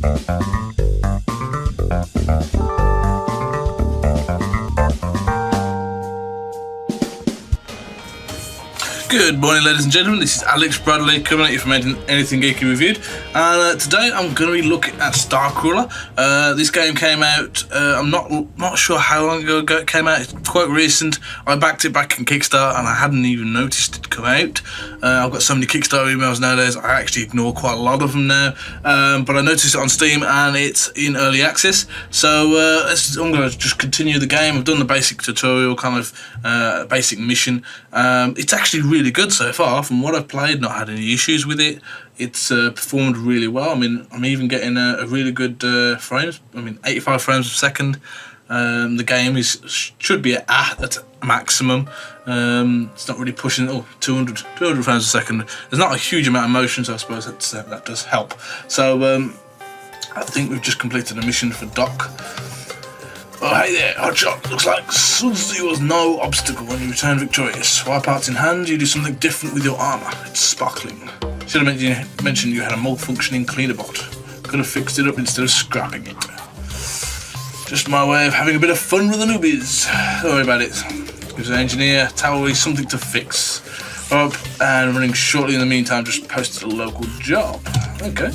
Good morning, ladies and gentlemen. This is Alex Bradley coming at you from Anything Geeky Reviewed, and today I'm going to be looking at Starcrawler. This game came out, I'm not sure how long ago it came out. It's quite recent. I backed it back in Kickstarter and I hadn't even noticed it come out. I've got so many Kickstarter emails nowadays, I actually ignore quite a lot of them now, but I noticed it on Steam and it's in early access, so I'm going to just continue the game. I've done the basic tutorial, kind of basic mission. It's actually really good so far. From what I've played, not had any issues with it. It's performed really well. I mean, I'm even getting a really good frames. I mean, 85 frames per second. The game should be at maximum. It's not really pushing 200 frames per second. There's not a huge amount of motion, so I suppose that does help. So I think we've just completed a mission for Doc. Oh, hey there, Hotshot. Looks like Suzy was no obstacle when you returned victorious. Wire parts in hand, you do something different with your armour. It's sparkling. Should have mentioned you had a malfunctioning cleaner bot. Could have fixed it up instead of scrapping it. Just my way of having a bit of fun with the newbies. Don't worry about it. Gives an engineer Towery something to fix. Up and running shortly in the meantime, just posted a local job. Okay.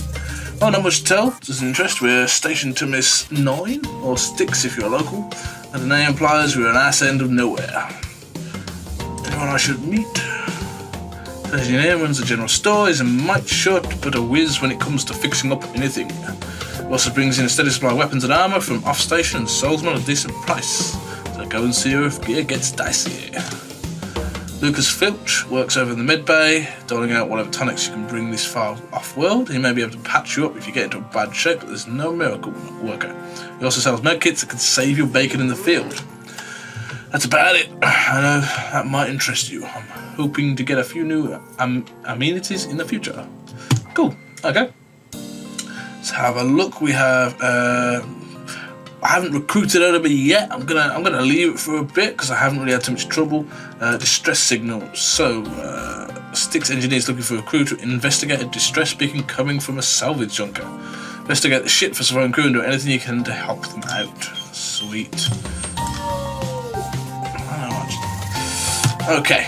Oh, not much to tell. Just an interest. We're stationed to Miss 9, or Sticks if you're local, and the name implies we're an ass end of nowhere. Anyone I should meet? The engineer runs a general store, is a mite short but a whiz when it comes to fixing up anything. Also brings in a steady supply of weapons and armour from off-station and sells them at a decent price. So go and see her if gear gets dicey. Lucas Filch works over in the med bay, doling out whatever tonics you can bring this far off-world. He may be able to patch you up if you get into a bad shape, but there's no miracle worker. He also sells med kits that can save your bacon in the field. That's about it. I know that might interest you. I'm hoping to get a few new amenities in the future. Cool. Okay. Let's have a look. We have I haven't recruited out of it yet. I'm gonna leave it for a bit because I haven't really had too much trouble. Distress signal. So Sticks engineers looking for a crew to investigate a distress beacon coming from a salvage junker. Investigate the ship for surviving crew and do anything you can to help them out. Sweet. Okay.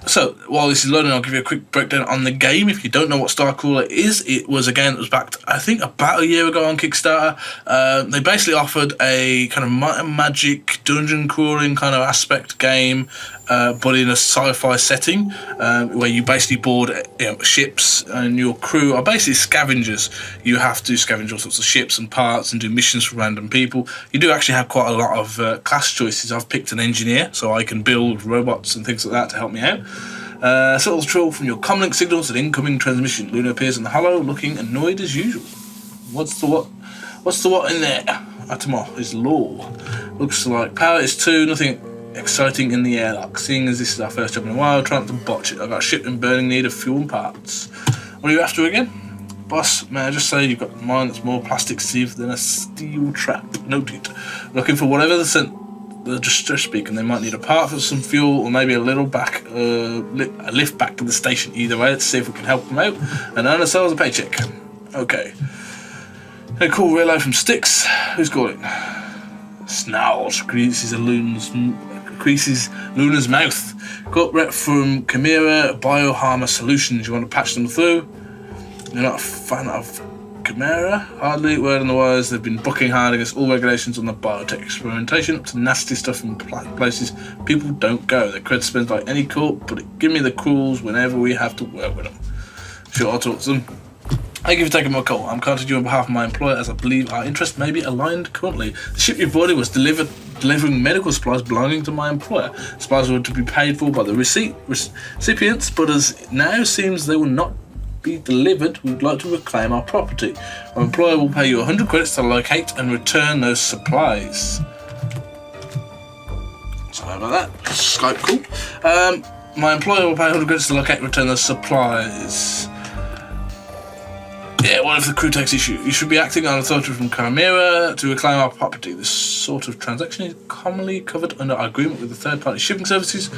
So, while this is loading, I'll give you a quick breakdown on the game. If you don't know what Starcrawler is, it was a game that was backed, I think, about a year ago on Kickstarter. They basically offered a kind of Might and Magic dungeon crawling kind of aspect game, but in a sci-fi setting, where you basically board ships and your crew are basically scavengers. You have to scavenge all sorts of ships and parts and do missions for random people. You do actually have quite a lot of class choices. I've picked an engineer, so I can build robots and things like that to help me out. Subtle troll from your comlink signals an incoming transmission. Luna appears in the hollow, looking annoyed as usual. What's the what in there? Atomar is law. Looks like power is 2, nothing exciting in the airlock. Seeing as this is our first job in a while, trying to botch it. I've got a ship in burning need of fuel and parts. What are you after again? Boss, may I just say you've got a mind that's more plastic sieve than a steel trap. Noted. Looking for whatever the distress beacon. They might need a part for some fuel or maybe a lift back to the station. Either way, let's see if we can help them out and earn ourselves a paycheck. Okay. A cool relay from Sticks. Who's calling? Snarls creases Luna's mouth. Got rep from Chimera Bioharmor Solutions. You want to patch them through? You're not a fan of Chimera? Hardly. Word on the wires, they've been bucking hard against all regulations on the biotech experimentation, up to nasty stuff in places people don't go. Their cred spends like any corp, but give me the crawls whenever we have to work with them. Sure, I'll talk to them. Thank you for taking my call. I'm contacting you on behalf of my employer as I believe our interests may be aligned currently. The ship you boarded was delivering medical supplies belonging to my employer. Supplies were to be paid for by the recipients, but as now seems they will not be delivered, we'd like to reclaim our property. My employer will pay you 100 credits to locate and return those supplies. Sorry about that. Skype cool. My employer will pay 100 credits to locate and return those supplies. Yeah, what if the crew takes issue? You should be acting on authority from Chimera to reclaim our property. This sort of transaction is commonly covered under our agreement with the third-party shipping services.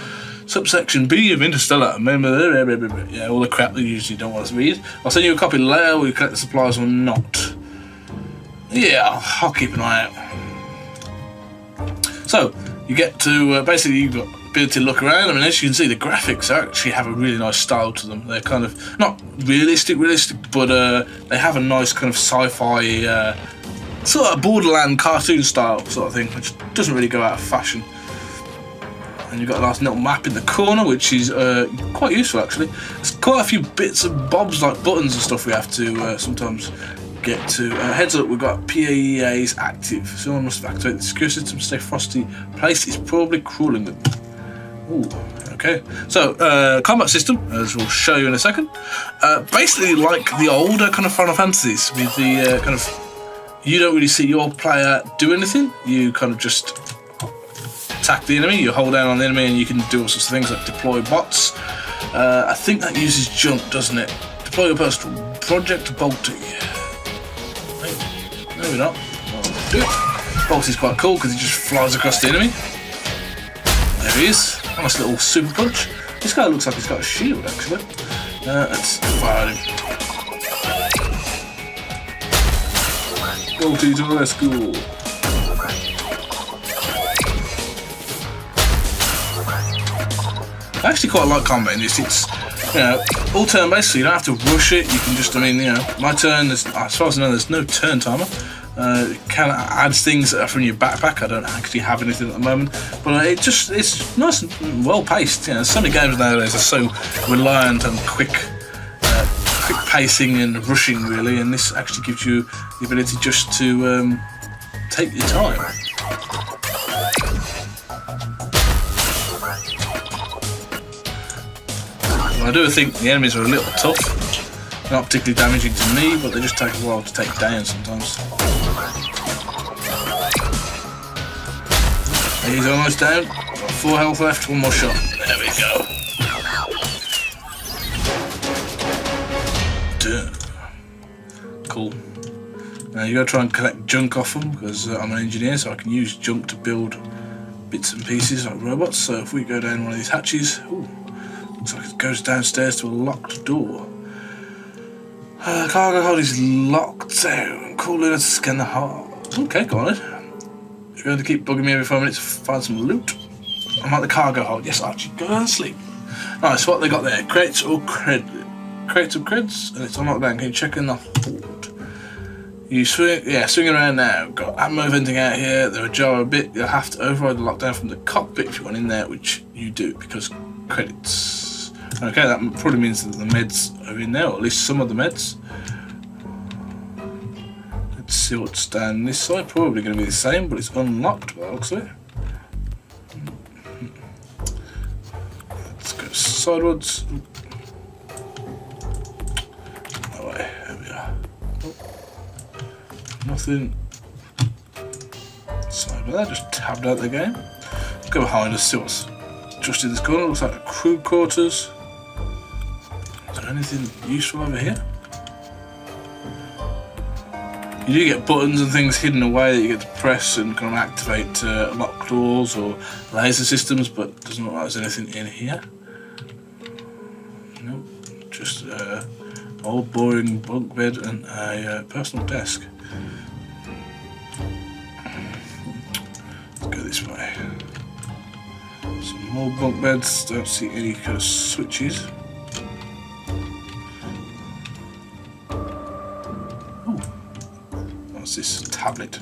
Subsection B of Interstellar. Yeah, all the crap that you usually don't want us to read. I'll send you a copy later. Will you collect the supplies or not? Yeah, I'll keep an eye out. So you get to basically you've got ability to look around. I mean, as you can see, the graphics actually have a really nice style to them. They're kind of not realistic, but they have a nice kind of sci-fi sort of Borderland cartoon style sort of thing, which doesn't really go out of fashion. And you've got a nice little map in the corner, which is quite useful actually. There's quite a few bits and bobs like buttons and stuff we have to sometimes get to. Heads up, we've got PAEAs active. Someone must activate the security system to stay frosty. Place is probably crawling them. Ooh, okay. So, combat system, as we'll show you in a second. Basically like the older kind of Final Fantasies, with the kind of, you don't really see your player do anything. You kind of just attack the enemy, you hold down on the enemy and you can do all sorts of things like deploy bots. I think that uses jump, doesn't it? Deploy your personal Project Bolty. Maybe not. I'll do it. Bolty's quite cool because he just flies across the enemy. There he is. Nice little super punch. This guy looks like he's got a shield actually. Let's fire him. Bolty to the rescue. I actually quite like combat in this. It's, you know, all turn based, so you don't have to rush it. You can just, I mean, you know, my turn, as far as I know, there's no turn timer. It kind of adds things that are from your backpack. I don't actually have anything at the moment, but it's nice and well paced. You know, so many games nowadays are so reliant on quick pacing and rushing, really, and this actually gives you the ability just to take your time. I do think the enemies are a little tough, not particularly damaging to me, but they just take a while to take down sometimes. He's almost down, 4 health left, one more shot. There we go. Duh. Cool. Now you gotta try and collect junk off them, because I'm an engineer, so I can use junk to build bits and pieces like robots. So if we go down one of these hatches, ooh, looks like it goes downstairs to a locked door. Cargo hold is locked down. Call in to scan the hold. Okay, go on then. You're going to keep bugging me every 5 minutes to find some loot. I'm at the cargo hold. Yes, Archie, go down and sleep. Nice, what they got there? Crates or credit? Crates of creds, and it's on lockdown. Can you check in the hold? You swing, yeah, swing around now. Got ammo venting out here. They're ajar a bit. You'll have to override the lockdown from the cockpit if you want in there, which you do because credits. Okay, that probably means that the meds are in there, or at least some of the meds. Let's see what's down this side. Probably going to be the same, but it's unlocked by the looks of it. Let's go sideways. Oh, wait, there we are. Oh, nothing. Sorry about that, just tabbed out the game. Let's go behind us, see what's just in this corner. Looks like the crew quarters. Is there anything useful over here? You do get buttons and things hidden away that you get to press and kind of activate lock doors or laser systems, but it doesn't look like there's anything in here. Nope, just an old boring bunk bed and a personal desk. Let's go this way. Some more bunk beds, don't see any kind of switches. This tablet.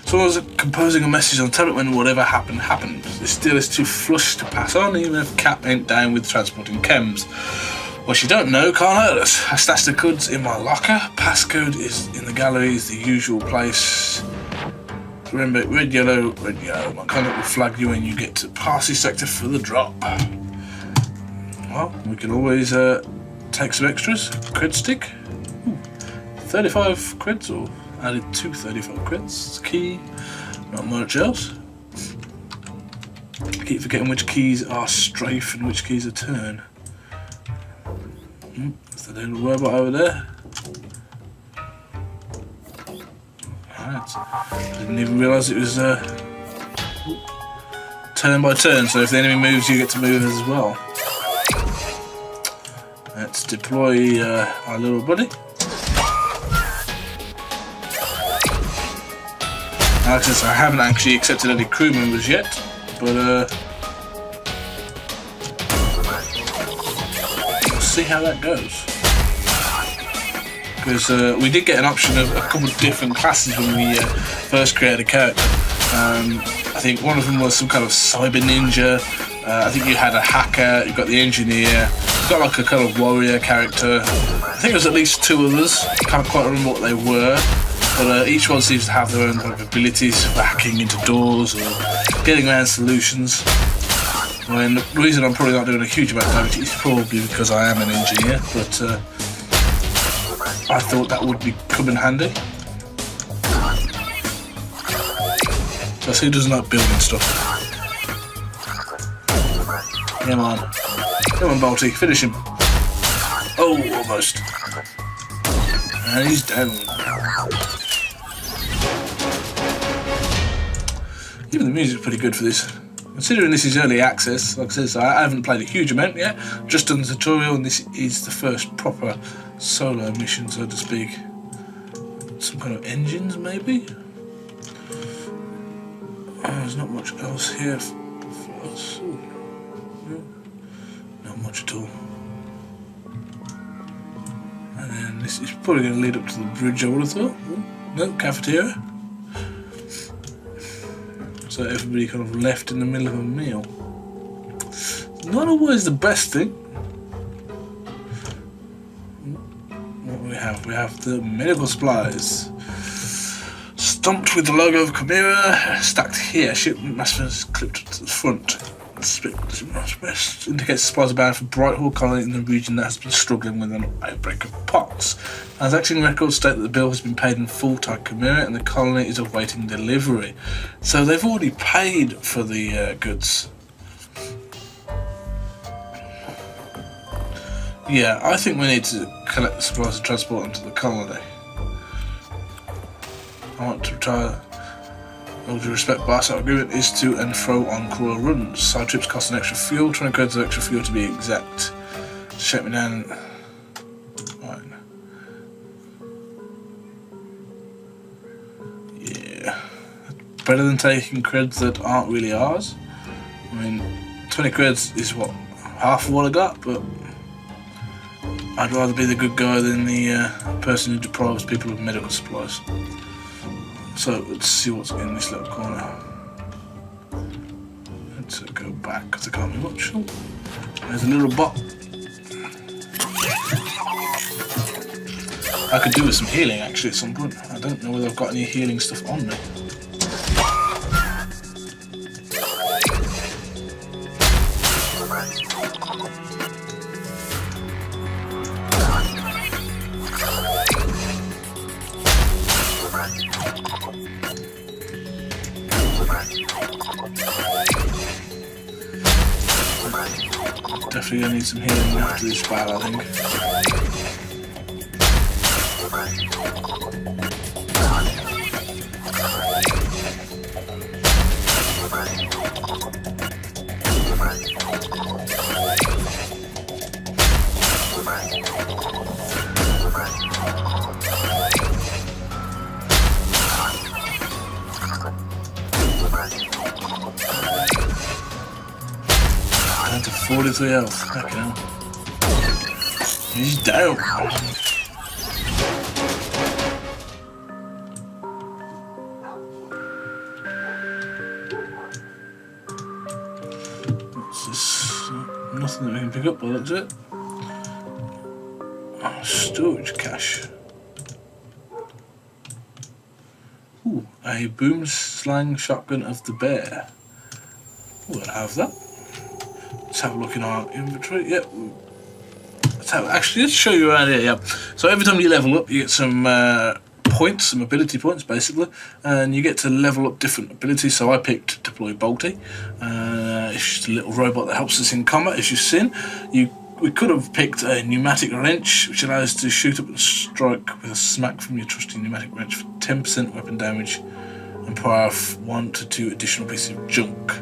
Someone was composing a message on the tablet when whatever happened happened. This deal is too flush to pass on, even if Cap ain't down with transporting chems. What you don't know can't hurt us. I stashed the goods in my locker. Passcode is in the gallery, is the usual place. Remember, red, yellow, red, yellow. My contact will flag you when you get to Parsi sector for the drop. Well, we can always take some extras. Cred stick. Ooh, 35 creds or added to 35 creds. Key, not much else. I keep forgetting which keys are strafe and which keys are turn. There's the little robot over there. Right. I didn't even realise it was turn by turn, so if the enemy moves, you get to move as well. Let's deploy our little buddy. Like I said, I haven't actually accepted any crew members yet, but we'll see how that goes. Because we did get an option of a couple of different classes when we first created a character. I think one of them was some kind of cyber ninja. I think you had a hacker, you got the engineer, you got like a kind of warrior character. I think there was at least 2 others. Can't quite remember what they were. But each one seems to have their own kind of abilities for hacking into doors or getting around solutions. I mean, the reason I'm probably not doing a huge amount of damage is probably because I am an engineer, but I thought that would come in handy. Because who doesn't like building stuff? Come on. Come on, Balti, finish him. Oh, almost. And he's down. Even the music's pretty good for this. Considering this is early access, like I said, so I haven't played a huge amount yet. Just done the tutorial, and this is the first proper solo mission, so to speak. Some kind of engines, maybe? There's not much else here for us. Not much at all. And then this is probably going to lead up to the bridge, I would have thought. No, cafeteria. So everybody kind of left in the middle of a meal. Not always the best thing. What do we have? We have the medical supplies. Stumped with the logo of Chimera, stacked here. Shipment masters clipped to the front. This indicates supplies are bound for Brighthall colony in the region that has been struggling with an outbreak of pox. Transaction records state that the bill has been paid in full to Chimera and the colony is awaiting delivery. So they've already paid for the goods. Yeah, I think we need to collect the supplies and transport them to the colony. I want to retire. All due respect, but our agreement is to and fro on cruel runs. Side trips cost an extra fuel, 20 credits of extra fuel to be exact. Shut me down. Right. Yeah. Better than taking creds that aren't really ours. I mean, 20 creds is what, half of what I got, but I'd rather be the good guy than the person who deprives people of medical supplies. So let's see what's in this little corner. Let's go back because there can't be much. Oh, there's a little bot. I could do with some healing actually at some point. I don't know whether I've got any healing stuff on me. Definitely gonna need some healing after this battle, I think. Down to 43 health. Okay. He's down. What's this? Nothing that we can pick up, but that's it. Oh, storage cache. Ooh, a boom slang shotgun of the bear. Ooh, I'll have that. Let's have a look in our inventory. Yep. Let's show you around here. Yeah. So every time you level up, you get some points, some ability points, basically, and you get to level up different abilities. So I picked Deploy Bolty. It's just a little robot that helps us in combat, as you've seen. We could have picked a pneumatic wrench, which allows us to shoot up and strike with a smack from your trusty pneumatic wrench for 10% weapon damage and fire 1 to 2 additional pieces of junk.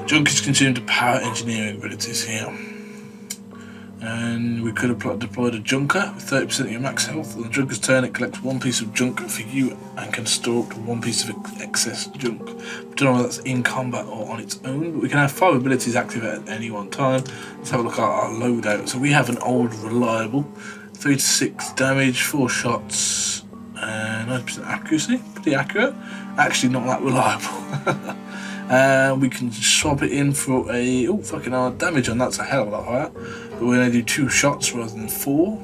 Junk is consumed to power engineering abilities here. And we could have deployed a junker with 30% of your max health. On the junker's turn, it collects one piece of junk for you and can store up to one piece of excess junk. We don't know whether that's in combat or on its own, but we can have 5 abilities active at any one time. Let's have a look at our loadout. So we have an old reliable, 3 to 6 damage, 4 shots, and 90% accuracy. Pretty accurate. Actually, not that reliable. We can swap it in for a fucking hell, damage on that's a hell of a lot higher. But we're going to do 2 shots rather than 4.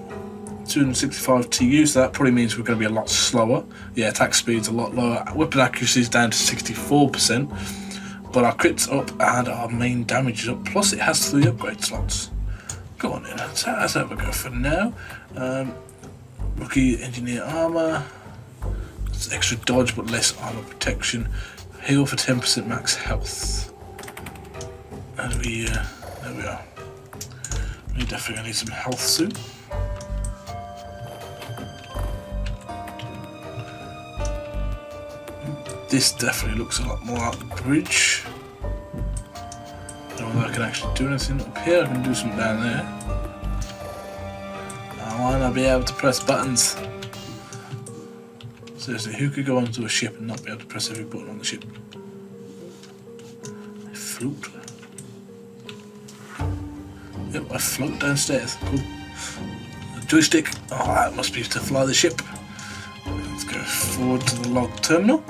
265 TU, so that probably means we're going to be a lot slower. Yeah, attack speed's a lot lower. Weapon accuracy is down to 64%, but our crit's up and our main damage is up. Plus, it has 3 upgrade slots. Go on in. Let's have a go for now. Rookie engineer armor. It's extra dodge, but less armor protection. Heal for 10% max health. And there we are. We definitely need some health soon. This definitely looks a lot more like the bridge. I don't know whether I can actually do anything up here. I can do something down there. I want to be able to press buttons. Seriously, who could go onto a ship and not be able to press every button on the ship? I float. Yep, I float downstairs. Cool. A joystick. Oh, that must be to fly the ship. Let's go forward to the log terminal.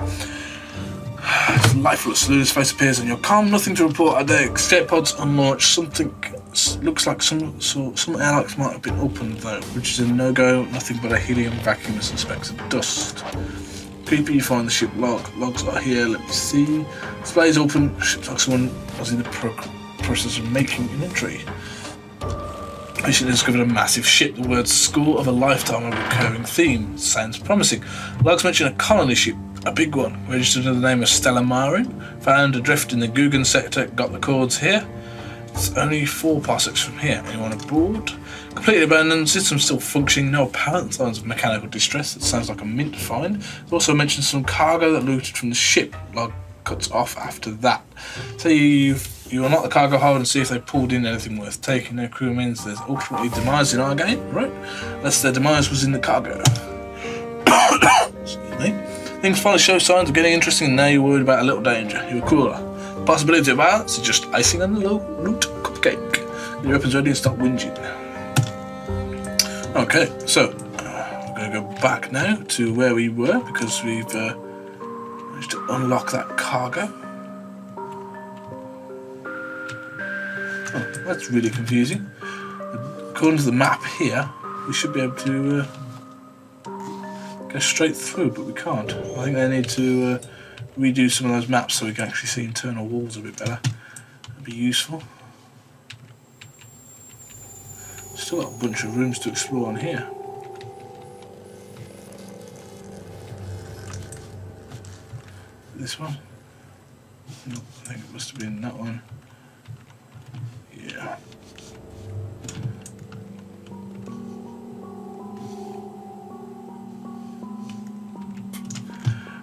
It's lifeless. Luna's face appears on your comm. Nothing to report. Are there escape pods unlaunched? Something looks like some airlocks might have been opened though, which is a no-go. Nothing but a helium vacuum and suspects of dust. Creepy. You find the ship log. Logs are here. Let me see. Displays open. Ship's like someone was in the process of making an entry. Recently discovered a massive ship. The words "score of a lifetime" a recurring theme. Sounds promising. Logs mention a colony ship, a big one, registered under the name of Stella Marin. Found adrift in the Guggen sector. Got the codes here. It's only 4 parsecs from here. Anyone aboard? Completely abandoned. System still functioning. No apparent signs of mechanical distress. It sounds like a mint find. It also mentions some cargo that looted from the ship. Log cuts off after that. So you unlock the cargo hold and see if they pulled in anything worth taking. Their crew means there's ultimately demise in our game, right? Unless their demise was in the cargo. Excuse me. Things finally show signs of getting interesting, and now you're worried about a little danger. You're cooler. The possibility of violence is just icing on the loot cupcake. Get your weapons ready and stop whinging. Okay, so we're going to go back now to where we were because we've managed to unlock that cargo. Oh, that's really confusing. According to the map here, we should be able to go straight through, but we can't. I think they need to redo some of those maps so we can actually see internal walls a bit better. That'd be useful. Still got a bunch of rooms to explore on here. This one? No, I think it must have been that one. Yeah.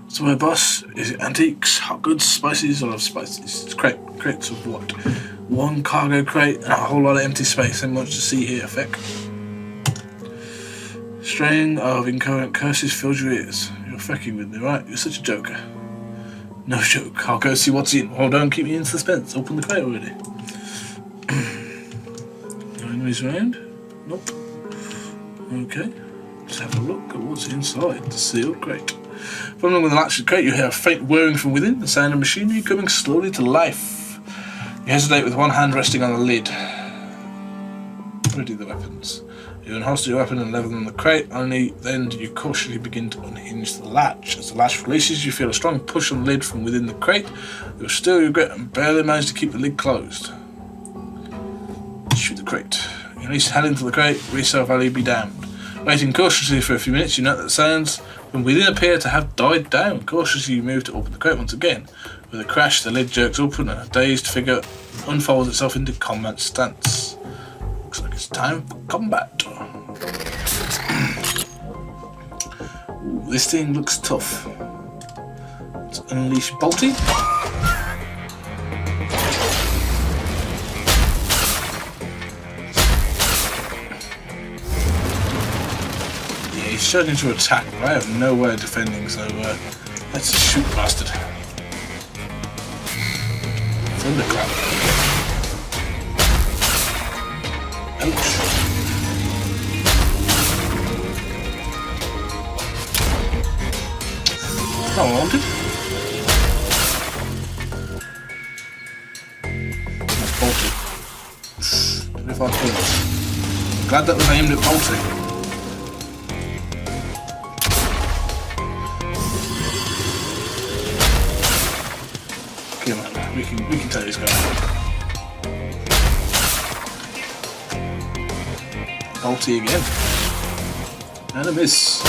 So my boss, is it antiques, hot goods, spices? I love spices. It's crates of what? 1 cargo crate and a whole lot of empty space. Ain't much to see here, feck. String of incoherent curses fills your ears. You're fecking with me, right? You're such a joker. No joke. I'll go see what's in. Hold on, keep me in suspense. Open the crate already. No enemies around? Nope. Okay. Let's have a look at what's inside the sealed crate. Fumbling with the latch of the crate, you hear a faint whirring from within, the sound of machinery coming slowly to life. You hesitate with one hand resting on the lid. Ready the weapons. You unholster your weapon and level them in the crate, only then do you cautiously begin to unhinge the latch. As the latch releases, you feel a strong push on the lid from within the crate. You'll still regret and barely manage to keep the lid closed. Shoot the crate. You release your hand into the crate, resale value be damned. Waiting cautiously for a few minutes, you note that the sounds from within appear to have died down. Cautiously you move to open the crate once again. With a crash, the lid jerks open and a dazed figure unfolds itself into combat stance. Looks like it's time for combat. Ooh, this thing looks tough. Let's unleash Bolty. He's starting to attack, but I have no way of defending, so let's shoot the bastard. Thunderclap. Ouch. Not what I wanted. That's bolted. If I could. Glad that was aimed at bolting. Come on, we can take this guy. Bolty again. And a miss.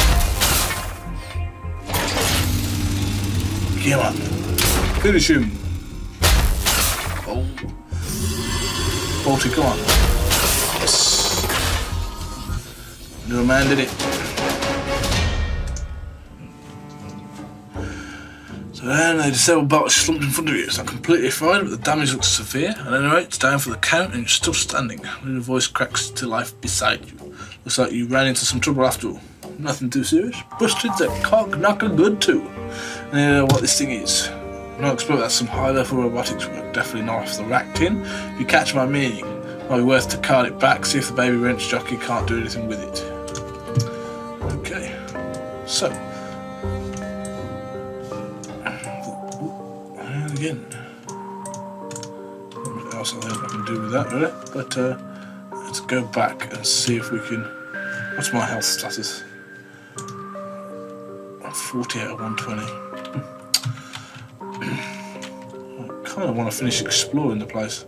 Come on. Finish him. Oh. Bolty, come on. Yes. Little man did it. So then the disabled bot is slumped in front of you. It's not completely fried, but the damage looks severe. And anyway, it's down for the count and you're still standing. A little voice cracks to life beside you. Looks like you ran into some trouble after all. Nothing too serious. Busted that cock knocker good too. And you know what this thing is. I'm not expert that's some high level robotics work, definitely not off the rack tin. If you catch my meaning, it might be worth to card it back, see if the baby wrench jockey can't do anything with it. Okay, so. And again. What else I think I can do with that really? But let's go back and see if we can. What's my health status? 40 out of 120. I kind of want to finish exploring the place.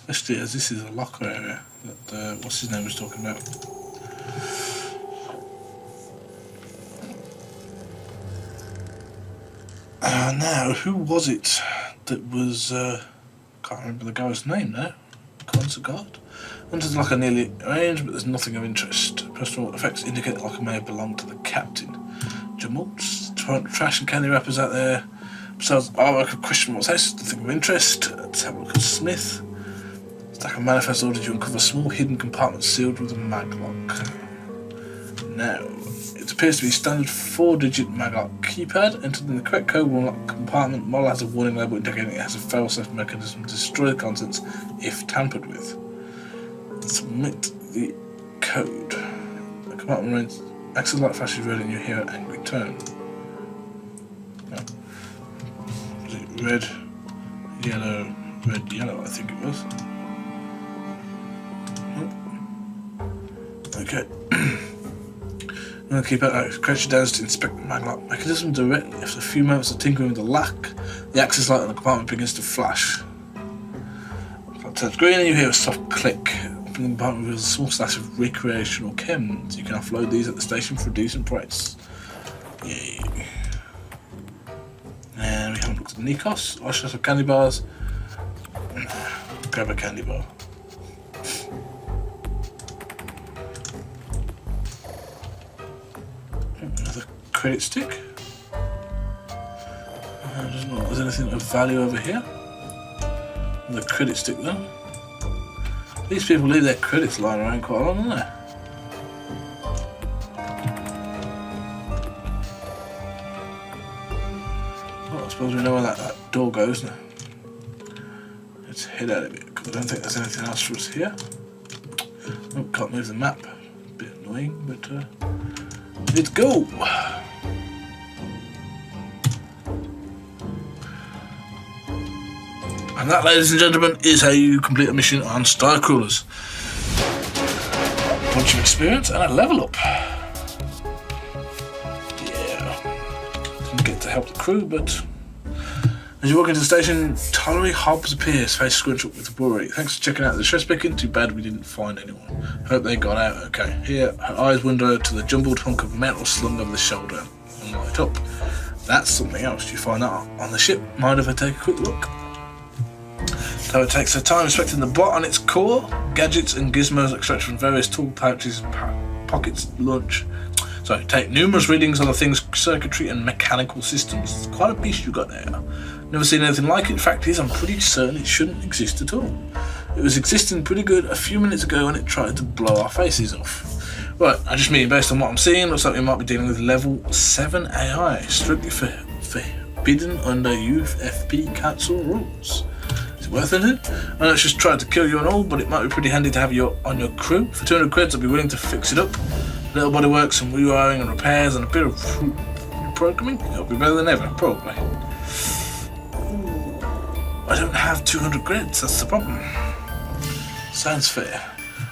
Especially as this is a locker area that what's his name was talking about. Now, who was it that was? Can't remember the guy's name now. Concert guard. Hunter's locker nearly arranged, but there's nothing of interest. Personal effects indicate the locker may have belonged to the captain. Jamults, trash and candy wrappers out there. Besides artwork of questionable taste, nothing of interest. Let's have a look at Smith. Stack of manifest orders you uncover a small hidden compartment sealed with a maglock. Now, it appears to be a standard 4-digit maglock keypad. Entered in the correct code will unlock the compartment. Model has a warning label indicating it has a fail-safe mechanism to destroy the contents if tampered with. Submit the code. The compartment reads, access light flashes red and you hear an angry tone. No. Was it red, yellow, I think it was. Okay. I'm going to keep it out. Crouch down to inspect the maglock mechanism directly. After a few moments of tinkering with the lock, the access light on the compartment begins to flash. It turns green and you hear a soft click. Opening the compartment reveals a small stash of recreational chems. You can offload these at the station for a decent price. Yay. And we haven't looked at the Nikos. I should have candy bars. Grab a candy bar. Another credit stick. Doesn't look like there's anything of value over here. Another credit stick though. These people leave their credits lying around quite a lot, don't they? Well, I suppose we know where that door goes now. Let's head out of it, because I don't think there's anything else for us here. Oh, can't move the map. A bit annoying, but let's go! And that, ladies and gentlemen, is how you complete a mission on Star Crawlers. A bunch of experience and a level up. Yeah. Didn't get to help the crew, but as you walk into the station, Tollery Hobbs appears, face scrunched up with worry. Thanks for checking out the stress picking. Too bad we didn't find anyone. Hope they got out okay. Here, her eyes wander to the jumbled hunk of metal slung over the shoulder and light up. That's something else. You find that on the ship. Mind if I take a quick look? So it takes her time inspecting the bot on its core, gadgets and gizmos extracted from various tool pouches, pockets, lunch. So take numerous readings on the thing's circuitry and mechanical systems. It's quite a beast you got there. Never seen anything like it. Fact is, I'm pretty certain it shouldn't exist at all. It was existing pretty good a few minutes ago when it tried to blow our faces off. Right, I just mean based on what I'm seeing, looks like we might be dealing with level 7 AI, strictly forbidden under UFP Council rules. Is it worth anything? I know it's just tried to kill you and all, but it might be pretty handy to have you on your crew. For 200 creds, I'd be willing to fix it up. A little body work, some rewiring and repairs, and a bit of programming. It'll be better than ever, probably. I don't have 200 creds, that's the problem. Sounds fair.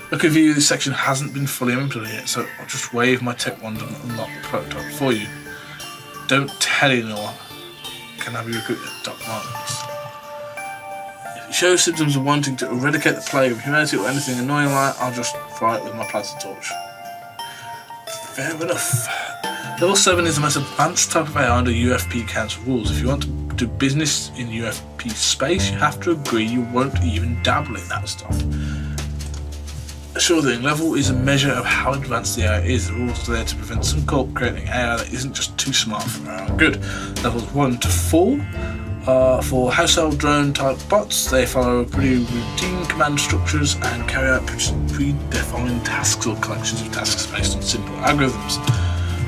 Look at you, this section hasn't been fully implemented yet, so I'll just wave my tech wand and unlock the prototype for you. Don't tell anyone. Can I be recruited at Doc Martens? If it shows symptoms of wanting to eradicate the plague of humanity or anything annoying like that, I'll just fry it with my plasma torch. Fair enough. Level 7 is the most advanced type of AI under UFP Council rules. If you want to do business in UFP space, you have to agree you won't even dabble in that stuff. Sure thing, level is a measure of how advanced the AI is. The rules are there to prevent some corp creating AI that isn't just too smart for our own good. Levels 1 to 4 are for household drone type bots. They follow pretty routine command structures and carry out predefined tasks or collections of tasks based on simple algorithms.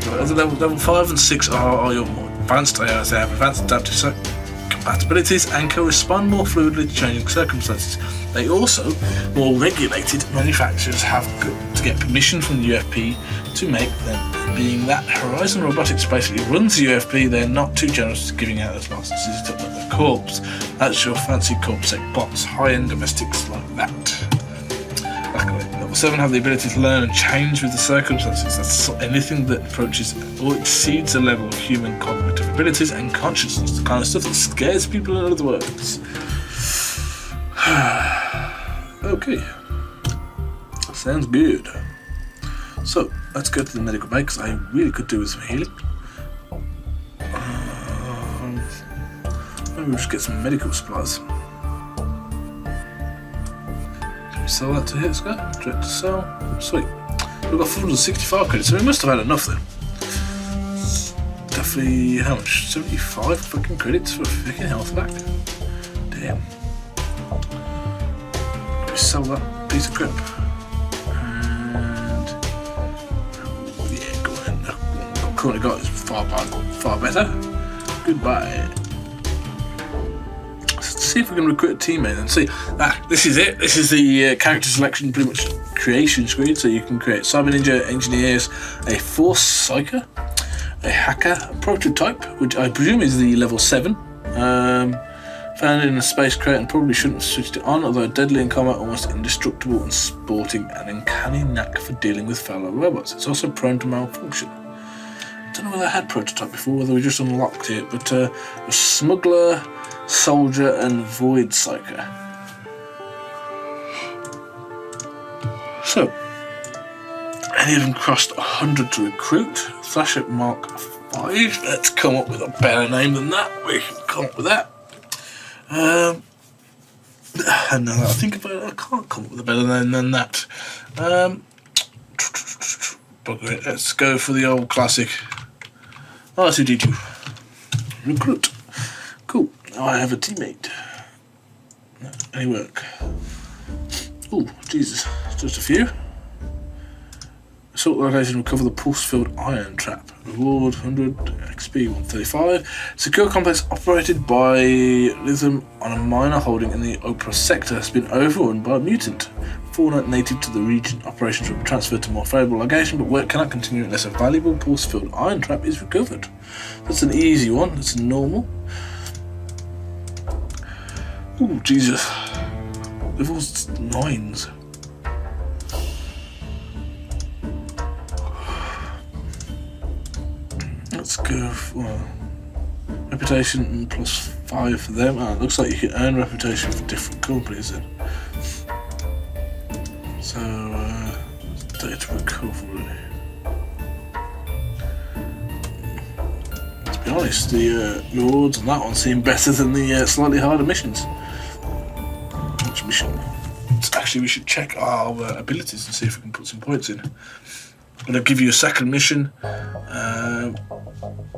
Other level 5 and 6 are your more advanced AIs. They have advanced adaptive compatibilities and can respond more fluidly to changing circumstances. They also, more regulated manufacturers have to get permission from the UFP to make them. Being that Horizon Robotics basically runs the UFP, they're not too generous to giving out those licenses to other corps. That's your fancy corpsec bots, high-end domestics like that. Luckily, level 7 have the ability to learn and change with the circumstances. That's anything that approaches or exceeds the level of human cognitive abilities and consciousness, the kind of stuff that scares people, in other words. Okay, sounds good. So let's go to the medical bay because I really could do with some healing. Maybe we'll just get some medical supplies. Can we sell that to here, Scott? Direct to sell. Sweet. We've got 465 credits, so we must have had enough then. Definitely, how much? 75 fucking credits for a fucking health pack? Damn. We sell that piece of crap. And yeah, go ahead. What I've currently got is far better. Goodbye. Let's see if we can recruit a teammate and see. This is it. This is the character selection, pretty much creation screen. So you can create cyber ninja engineers, a force psyker, a hacker, a prototype, which I presume is the level 7. Found in a space crate and probably shouldn't have switched it on, although deadly in combat, almost indestructible and sporting an uncanny knack for dealing with fellow robots. It's also prone to malfunction. I don't know whether I had prototype before, whether we just unlocked it, but a smuggler, soldier and void psyker. So, any of them crossed 100 to recruit. Flash at Mark 5. Let's come up with a better name than that. We can come up with that. Now that I think about it, I can't come up with a better name than that. Bugger it. Let's go for the old classic R2D2. Recruit. Cool. Now I have a teammate. Any work? Oh, Jesus. Just a few. Assault location, recover the pulse-filled iron trap. Reward 100, XP 135. Secure complex operated by Lithium on a miner holding in the Opera sector has been overrun by a mutant. Fauna native to the region. Operations will be transferred to more favourable location, but work cannot continue unless a valuable pulse-filled iron trap is recovered. That's an easy one. That's normal. Oh, Jesus. Levels 9s. Let's go for reputation +5 for them. It looks like you can earn reputation for different companies then. So, data recovery. To be honest, the rewards on that one seem better than the slightly harder missions. Which mission? Actually, we should check our abilities and see if we can put some points in. I'm going to give you a second mission.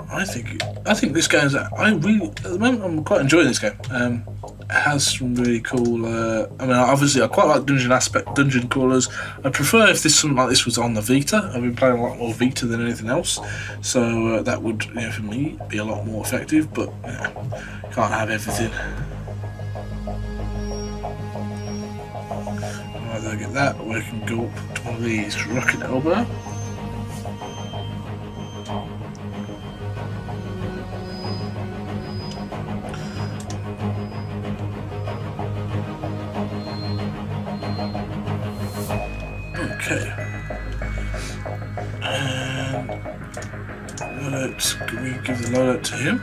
I think this game is. At the moment I'm quite enjoying this game. It has some really cool. I mean, obviously I quite like dungeon crawlers. I prefer if something like this was on the Vita. I've been playing a lot more Vita than anything else, so that would, for me, be a lot more effective. But can't have everything. Either get that, or I can go up to one of these. Rocket elbow. Okay. And can we give the loadout to him?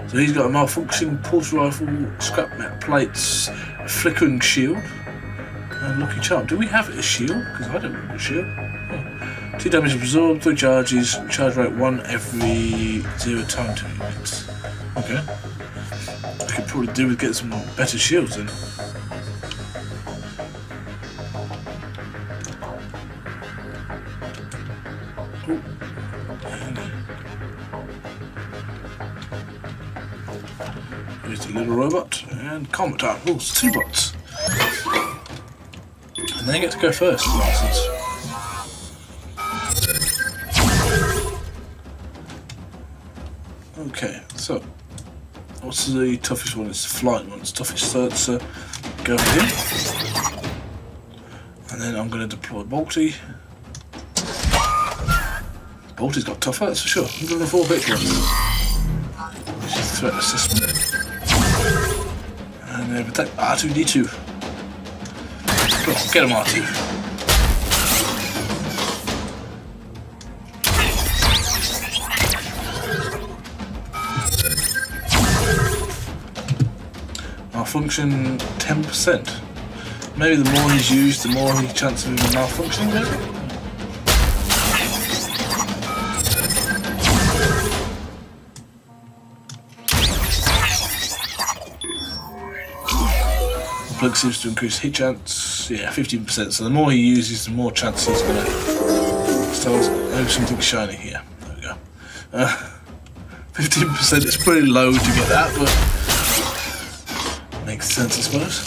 So he's got a malfunctioning pulse rifle, scrap metal plates, a flickering shield, and lucky charm. Do we have a shield? Because I don't have a shield. Oh. 2 damage absorbed, 3 charges, charge rate 1 every 0 time 2 minutes. Okay. I could probably do with getting some better shields then. Here's the little robot and combat time. Oh, it's 2 bots. And they get to go first, bastards. Okay, so what's the toughest one? It's the flying one. It's toughest, so let's go with him. And then I'm going to deploy Bolty. Bolty's got tougher, that's for sure. 104 victories. Which is threat assessment. And attack R2D2. Go on, get him R2. Malfunction 10%. Maybe the more he's used, the more he chance of him malfunctioning, maybe? Plug seems to increase hit chance, yeah, 15%. So the more he uses, the more chance he's going to start. Maybe something shiny here. There we go. 15% is pretty low to get that, but makes sense, I suppose.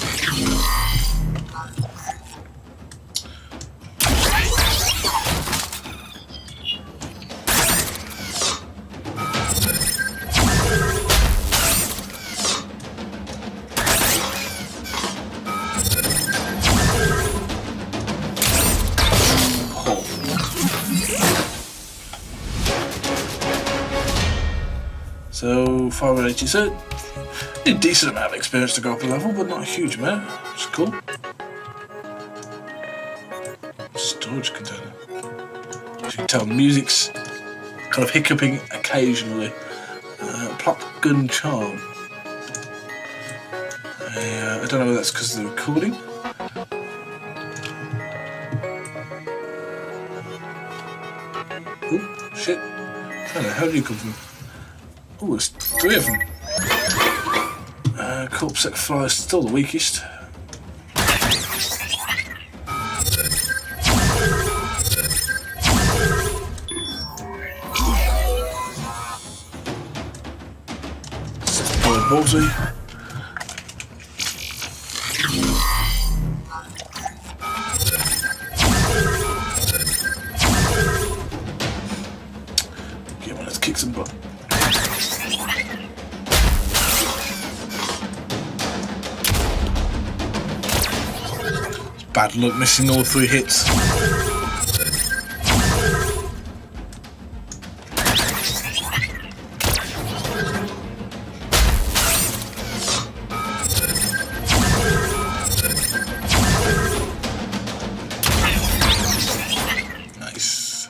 So 580, so a decent amount of experience to go up a level, but not a huge amount, which is cool. Storage container. As you can tell, the music's kind of hiccuping occasionally. Plot gun charm. I don't know whether that's because of the recording. Oh, shit. I don't know, how did you come from? Oh, there's 3 of them. Corpsec Fly is still the weakest. Ballsy. Come on, let's kick some butt. Bad luck missing all 3 hits. Nice.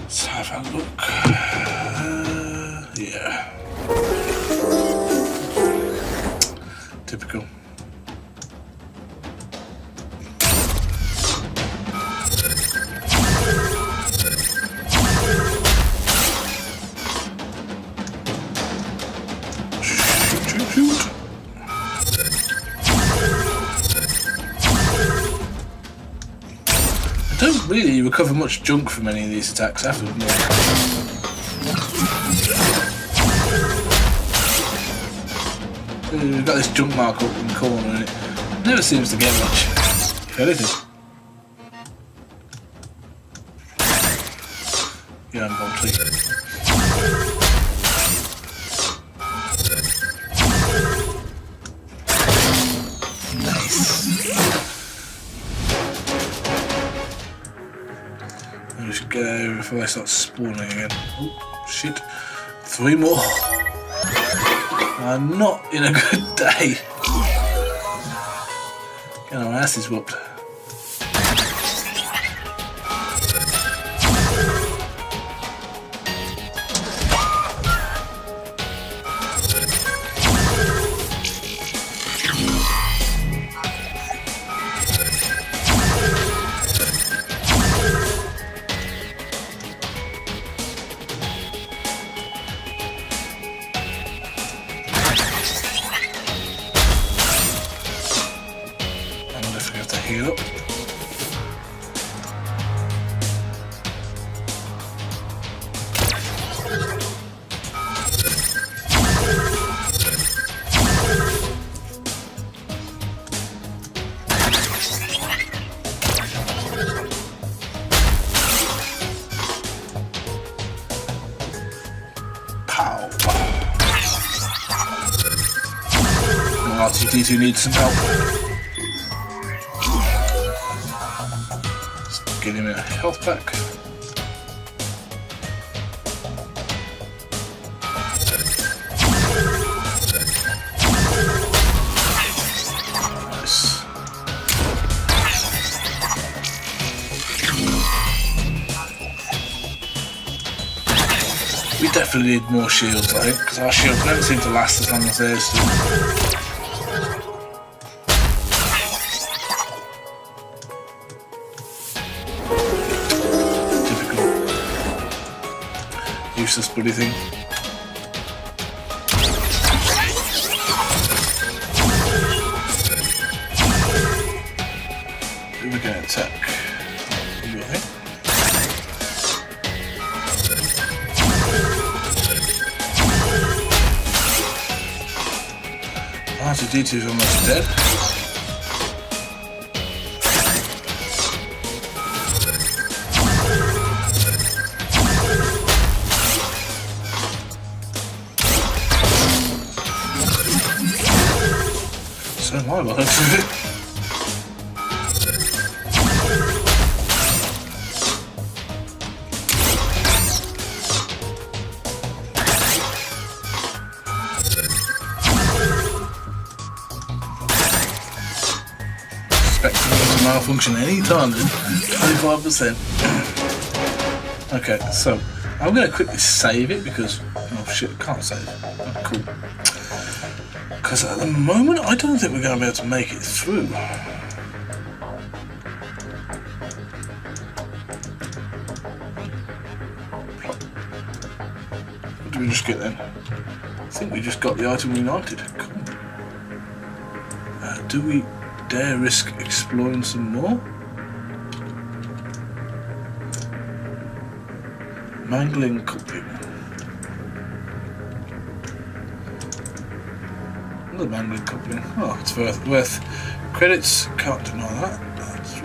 Let's have a look. Yeah. Typical. really recover much junk from any of these attacks afterwards. We've got this junk mark up in the corner and it never seems to get much, if anything. Yeah, I'm bumpy. Nice. I should get over before they start spawning again. Oh, shit. 3 more. I'm not in a good day. Getting our asses whooped. Heal up. Pow. R2D2 needs some help. Get him a health pack. Nice. We definitely need more shields, I think, because our shields never seem to last as long as theirs do. Useless bloody thing. Who are we going to attack? You, I think. R2D2 is almost dead. So am I, well, expecting it to malfunction any time, 25%. Okay, so I'm going to quickly save it because, oh shit, I can't save it. Oh, cool. Because at the moment, I don't think we're going to be able to make it through. What did we just get then? I think we just got the item we wanted. Cool. Do we dare risk exploring some more? Mangling coupling. Another mangling coupling. Oh, it's worth credits. Can't deny that.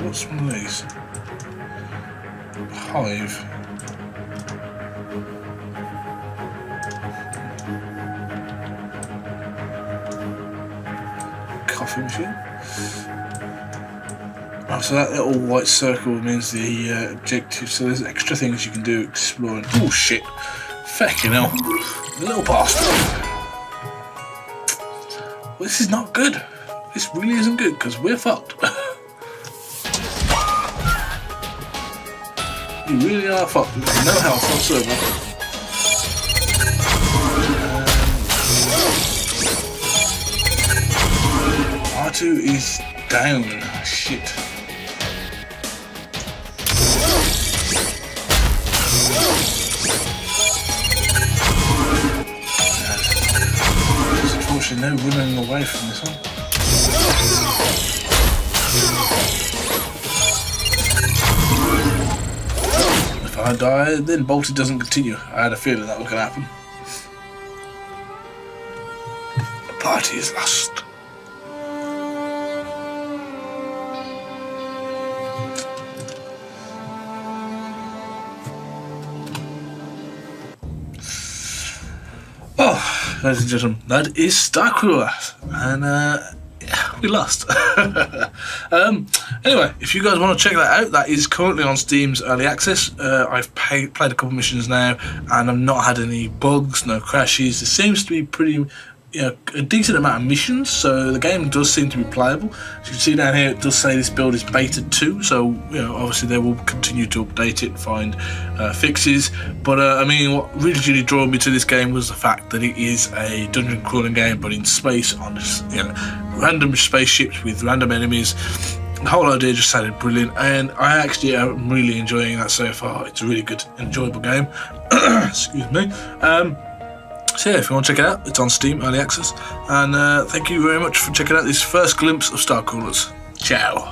What's one of these? Hive. Coffee machine. Oh, so that little white circle means the objective. So there's extra things you can do exploring. Oh shit! Fucking hell! Little bastard. Well, this is not good. This really isn't good because we're fucked. You really are fucked. With no health whatsoever. R2 is down. Shit. There's unfortunately no running away from this one. I die, then Balti doesn't continue. I had a feeling that was going to happen. The party is lost. Oh, ladies and gentlemen, that is Starcrawler, and we lost. Anyway, if you guys want to check that out, that is currently on Steam's Early Access. I've played a couple missions now, and I've not had any bugs, no crashes. It seems to be pretty, a decent amount of missions, so the game does seem to be playable. As you can see down here, it does say this build is beta 2, so obviously they will continue to update it, find fixes. But I mean, what really drew me to this game was the fact that it is a dungeon crawling game, but in space on random spaceships with random enemies. The whole idea just sounded brilliant, and I actually am really enjoying that so far. It's a really good, enjoyable game. Excuse me. So yeah, if you want to check it out, it's on Steam Early Access. And thank you very much for checking out this first glimpse of Starcrawlers. Ciao.